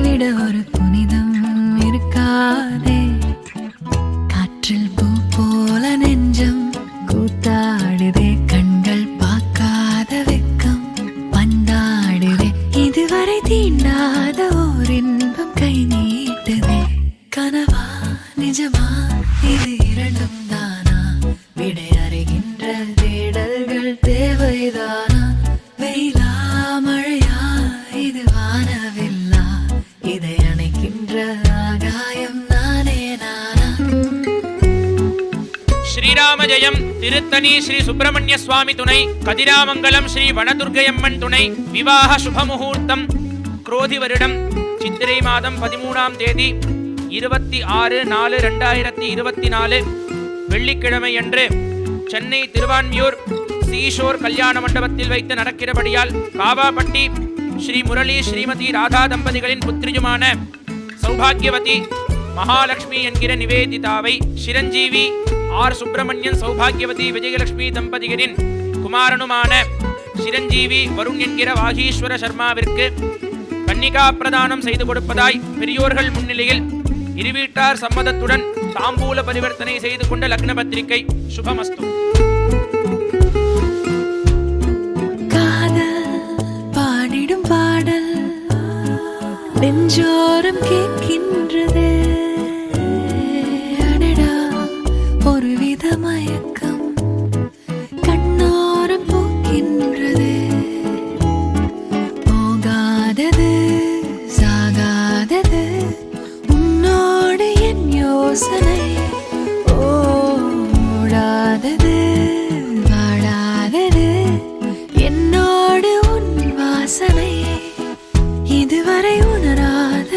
விட ஒரு புனிதம் இருக்காதே. காற்றில் பூ போல நெஞ்சம் கூத்தாடுதே. கண்கள் பார்க்காத வெக்கம் பந்தாடுதே. இதுவரை தீண்டாத ஓர் இன்பம் கை நீட்டுதே. கனவா நிஜமா இது இரண்டும் தானா? விடை அறிகின்ற தேடல்கள் தேவைதானா? வெயிலா மழையா இது வானவில்லா? இதை அணைக்கின்ற ஆகாயம் நானே நானா? ஸ்ரீராம ஜெயம் திருத்தணி ஸ்ரீ சுப்பிரமணிய சுவாமி துணை, கதிராமங்கலம் ஸ்ரீ வனதுர்க்கையம்மன் துணை. விவாக சுபமுகூர்த்தம் குரோதி வருடம் சித்திரை மாதம் 13ஆம் தேதி 26/4/2024 வெள்ளிக்கிழமை அன்று சென்னை திருவான்மியூர் சீஷோர் கல்யாண மண்டபத்தில் வைத்து நடக்கிறபடியால் காவாப்பட்டி ஸ்ரீ முரளி ஸ்ரீமதி ராதா தம்பதிகளின் புத்திரியுமான சௌபாகியவதி மகாலட்சுமி என்கிற நிவேதிதாவை சிரஞ்சீவி ஆர் சுப்பிரமணியன் சௌபாகியவதி விஜயலட்சுமி தம்பதிகளின் குமாரனுமான சிரஞ்சீவி வருண் என்கிற வாகீஸ்வர சர்மாவிற்கு கன்னிகா பிரதானம் செய்து கொடுப்பதாய் பெரியோர்கள் முன்னிலையில் இருவீட்டார் சம்மதத்துடன் தாம்பூல பரிவர்த்தனை செய்து கொண்ட லக்ன பத்திரிகை. சுபமஸ்து. காதல் பாடிடும் பாடல் நெஞ்சோரம் கேட்கின்றது. அடடா ஒருவித மயக்கம் கண்ணோரம் போக்கின்றது. போகாதது சாகாதது உன்னோடு என் யோசனை. ஓடாதது வாழாதது என்னோடு உன் வாசனை. இதுவரை உணராத